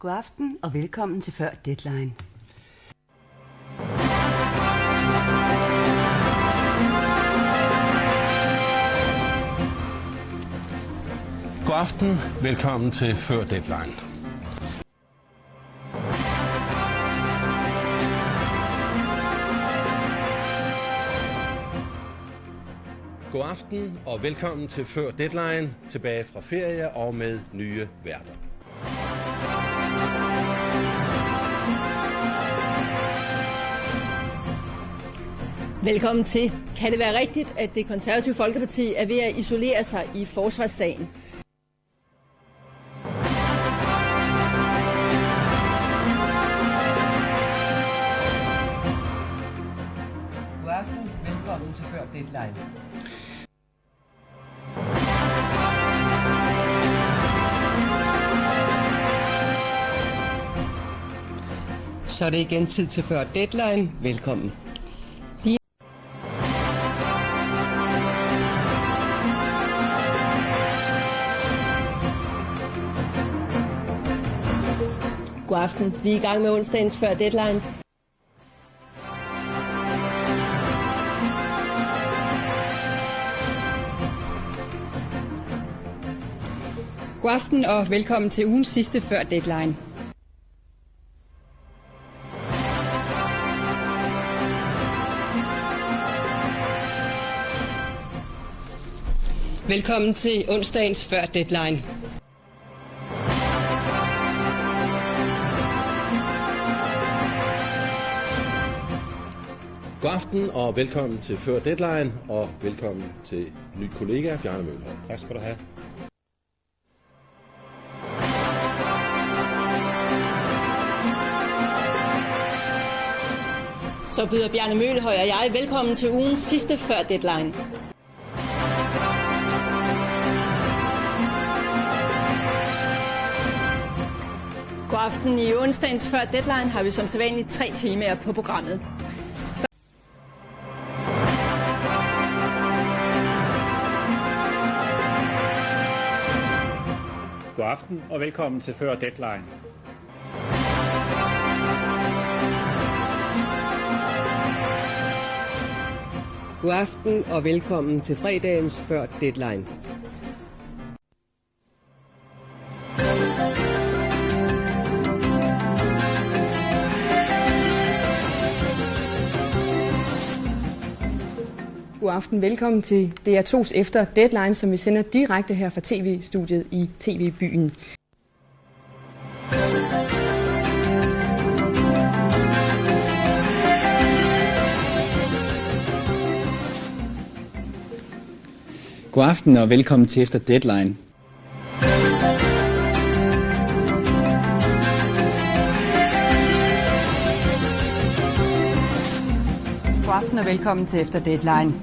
God aften og velkommen til Før Deadline. God aften, velkommen til Før Deadline. God aften og velkommen til Før Deadline, tilbage fra ferie og med nye værter. Velkommen til. Kan det være rigtigt, at Det Konservative Folkeparti er ved at isolere sig i forsvarssagen? God aften. Velkommen til Før Deadline. Så er det igen tid til Før Deadline. Velkommen. God aften. Vi er i gang med onsdagens Før Deadline. God aften og velkommen til ugens sidste Før Deadline. Velkommen til onsdagens Før Deadline. God aften og velkommen til Før Deadline, og velkommen til ny kollega Bjarne Mølhøj. Tak skal du have. Så byder Bjarne Mølhøj og jeg velkommen til ugens sidste Før Deadline. God aften. I onsdagens Før Deadline har vi som sædvanligt 3 temaer på programmet. God aften og velkommen til Før Deadline. God aften og velkommen til fredagens Før Deadline. God aften. Velkommen til DR2's Efter Deadline, som vi sender direkte her fra TV-studiet i TV-byen. God aften og velkommen til Efter Deadline. God aften og velkommen til Efter Deadline.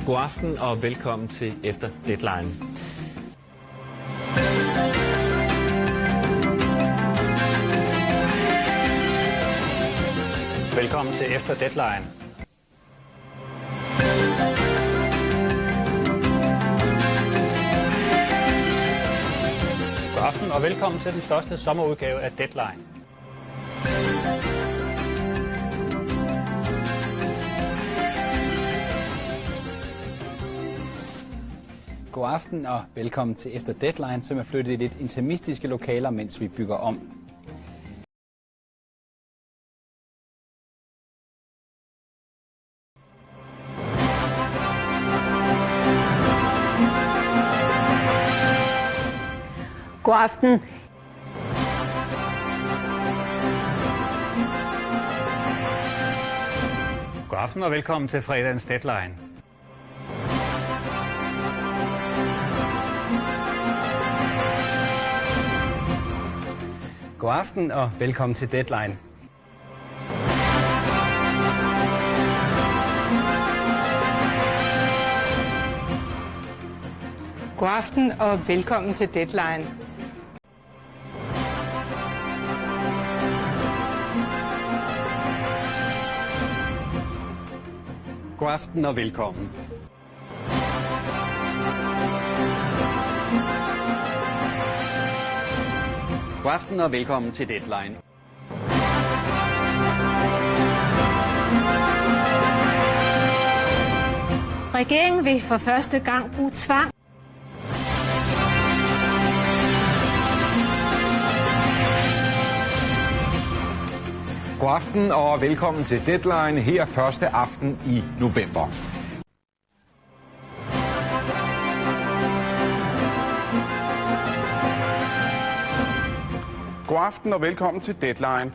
God aften og velkommen til Efter Deadline. Velkommen til Efter Deadline. God aften og velkommen til den første sommerudgave af Deadline. God aften og velkommen til Efter Deadline, som er flyttet i lidt intimistiske lokaler, mens vi bygger om. God aften. God aften og velkommen til fredagens Deadline. God aften og velkommen til Deadline. God aften og velkommen til Deadline. God aften og velkommen. God aften og velkommen til Deadline. Regeringen vil for første gang bruge tvang. God aften og velkommen til Deadline her første aften i november. God aften og velkommen til Deadline.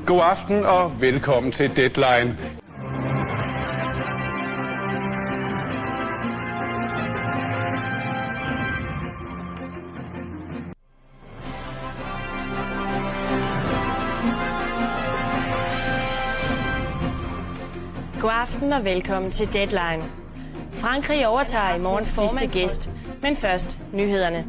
God aften og velkommen til Deadline. God aften og velkommen til Deadline. Frankrig overtager i morgen sidste gæst, men først nyhederne.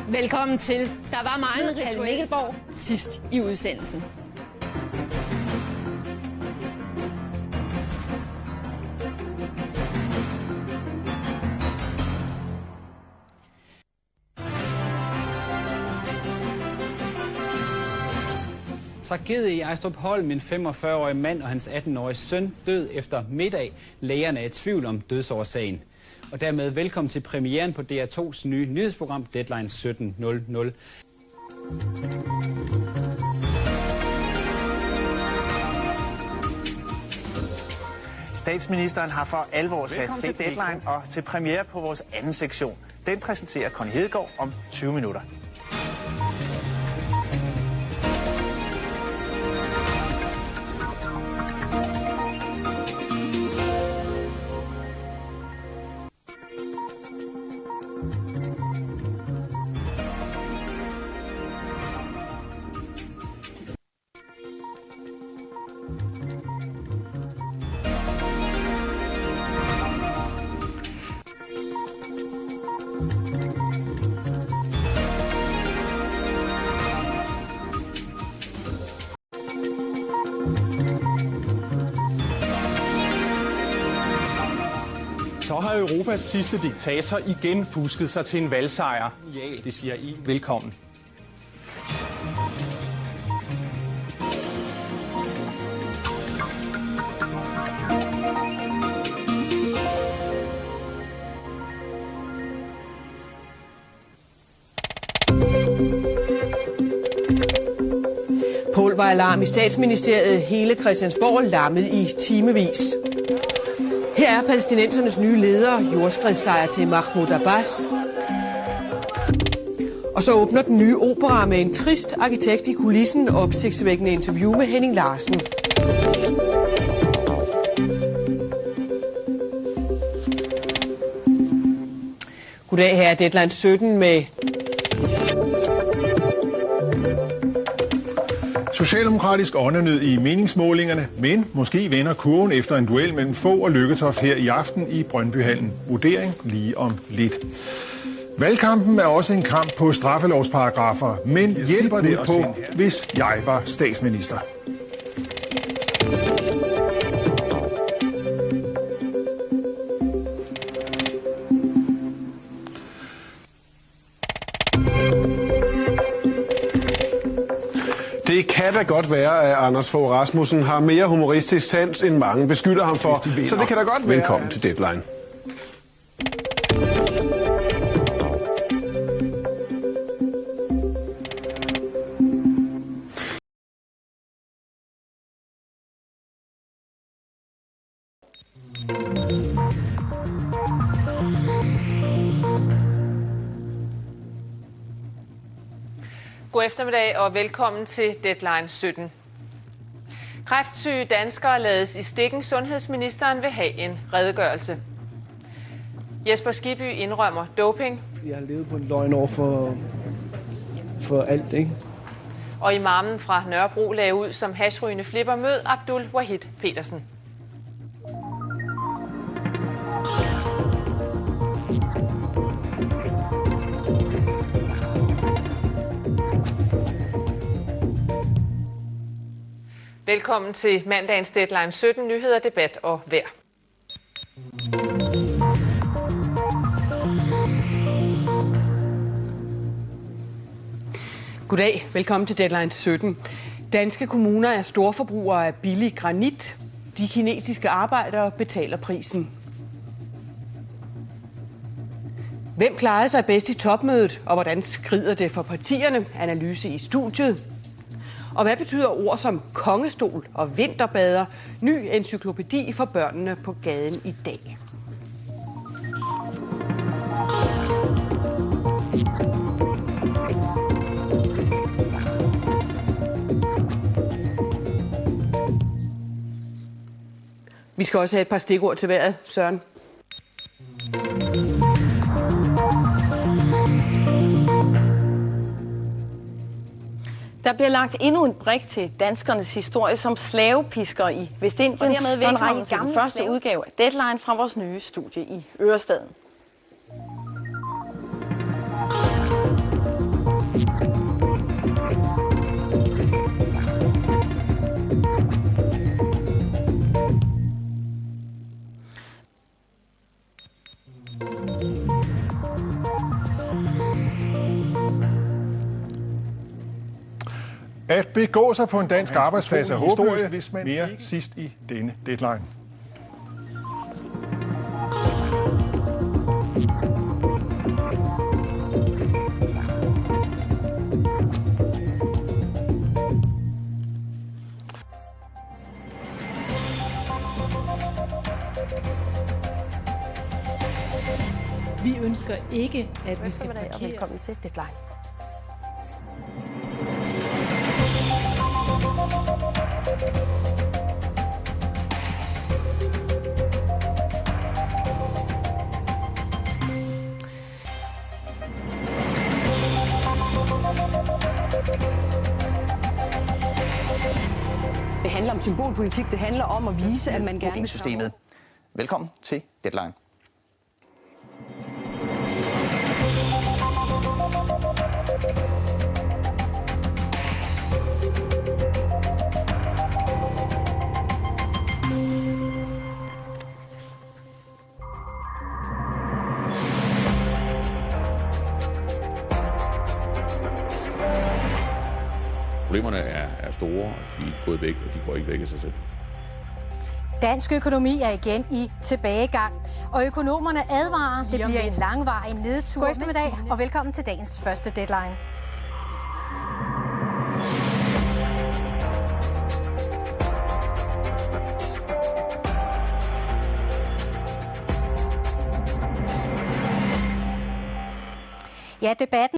Velkommen til. Der var meget Palle Mikkelborg sidst i udsendelsen. Tragedie i Ejstrupholm. En 45-årig mand og hans 18-årige søn død efter middag. Lægerne er i tvivl om dødsårsagen. Og dermed velkommen til premieren på DR2's nye nyhedsprogram Deadline 17.00. Statsministeren har for alvor sat til Deadline og til premiere på vores anden sektion. Den præsenterer Conny Hedegaard om 20 minutter. Så har Europas sidste diktator igen fusket sig til en valgsejr. Ja, det siger I. Velkommen. Poul var alarm i Statsministeriet. Hele Christiansborg lammet i timevis. Her er palæstinensernes nye leder, jordskredssejr til Mahmoud Abbas. Og så åbner den nye opera med en trist arkitekt i kulissen, opsigtsvækkende interview med Henning Larsen. Goddag, her er Deadline 17 med... Socialdemokratisk åndenød i meningsmålingerne, men måske vender kurven efter en duel mellem Fogh og Lykketoft her i aften i Brøndbyhallen. Vurdering lige om lidt. Valgkampen er også en kamp på straffelovsparagrafer, men hjælper det på, hvis jeg var statsminister? Det kan da godt være, at Anders Fogh Rasmussen har mere humoristisk sans, end mange beskylder ham for. Så det kan da godt være. Velkommen til Deadline. God eftermiddag og velkommen til Deadline 17. Kræftsyge danskere lades i stikken. Sundhedsministeren vil have en redegørelse. Jesper Skibby indrømmer doping. Jeg har levet på en løgn over for alt, ikke? Og imamen fra Nørrebro lagde ud som hashrygende flipper. Mød Abdul Wahid Petersen. Velkommen til mandagens Deadline 17 nyheder, debat og vejr. Goddag, velkommen til Deadline 17. Danske kommuner er storforbrugere af billig granit. De kinesiske arbejdere betaler prisen. Hvem klarede sig bedst i topmødet, og hvordan skrider det for partierne? Analyse i studiet. Og hvad betyder ord som kongestol og vinterbader? Ny encyklopædi for børnene på gaden i dag. Vi skal også have et par stikord til vejret, Søren. Der bliver lagt endnu en brik til danskernes historie som slavepiskere i Vestindien. Og dermed velkommen til den første udgave af Deadline fra vores nye studie i Ørestaden. At begå sig på en dansk arbejdsplads er håbløst, hvis man mere sidst i denne Deadline. Vi ønsker ikke, at vi skal parkere. Velkommen til Deadline. Det handler om symbolpolitik. Det handler om at vise, at man gerne vil systemet. Velkommen til Deadline. Problemerne er store, og de er gået væk, og de går ikke væk af sig selv. Dansk økonomi er igen i tilbagegang, og økonomerne advarer, det bliver en langvarig nedtur. God eftermiddag, og velkommen til dagens første Deadline. Ja, debatten.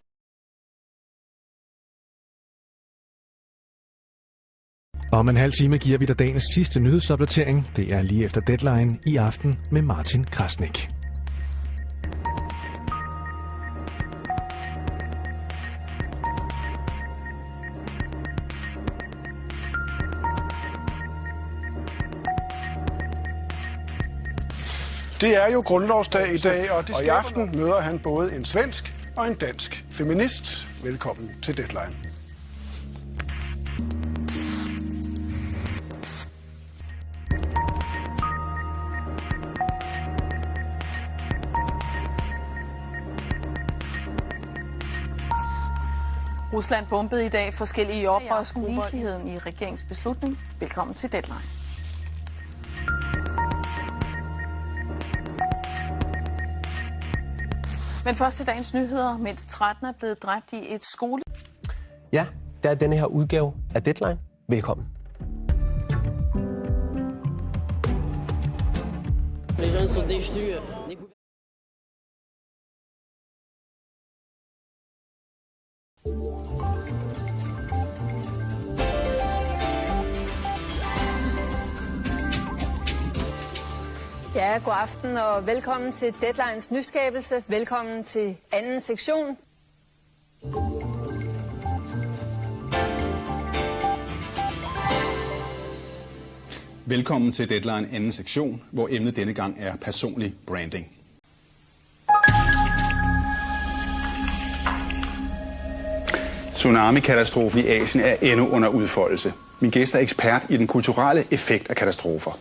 Om en halv time giver vi dig dagens sidste nyhedsopdatering. Det er lige efter Deadline i aften med Martin Krasnik. Det er jo grundlovsdag i dag, og i aften møder han både en svensk og en dansk feminist. Velkommen til Deadline. Rusland bombede i dag forskellige oprørsgrupper. Uviseligheden i regeringsbeslutning. Velkommen til Deadline. Men først til dagens nyheder. Mindst 13 er blevet dræbt i et skole. Ja, der er denne her udgave af Deadline. Velkommen. Les jeunes sont déchus. Ja, god aften og velkommen til Deadlines nyskabelse. Velkommen til anden sektion. Velkommen til Deadline anden sektion, hvor emnet denne gang er personlig branding. Tsunami-katastrofen i Asien er endnu under udfoldelse. Min gæst er ekspert i den kulturelle effekt af katastrofer.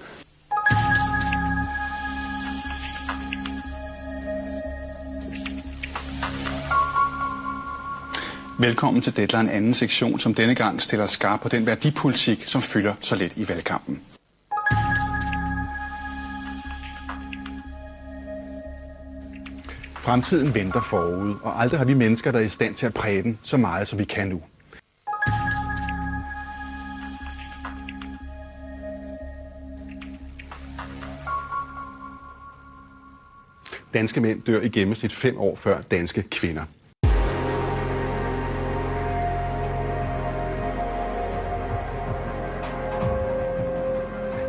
Velkommen til Deadline anden sektion, som denne gang stiller skarp på den værdipolitik, som fylder så lidt i valgkampen. Fremtiden venter forude, og aldrig har vi mennesker, der er i stand til at præge den så meget, som vi kan nu. Danske mænd dør i gennemsnit 5 år før danske kvinder.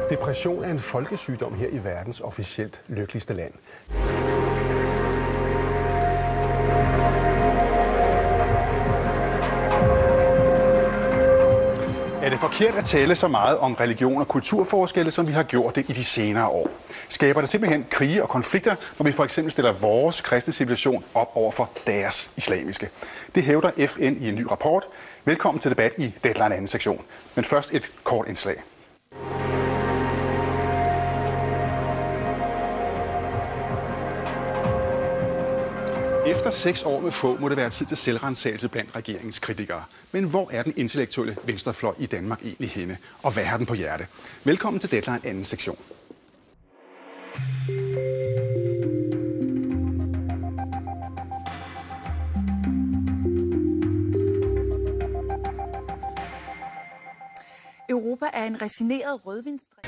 Depression er en folkesygdom her i verdens officielt lykkeligste land. Er det forkert at tale så meget om religion og kulturforskelle, som vi har gjort det i de senere år? Skaber det simpelthen krige og konflikter, når vi for eksempel stiller vores kristne civilisation op over for deres islamiske? Det hævder FN i en ny rapport. Velkommen til debat i Deadline anden sektion. Men først et kort indslag. Efter 6 år med få må det være tid til selvrensagelse blandt regeringens kritikere. Men hvor er den intellektuelle venstrefløj i Danmark egentlig henne? Og hvad har den på hjerte? Velkommen til Deadline anden sektion. Europa er en resigneret rødvinsdrik.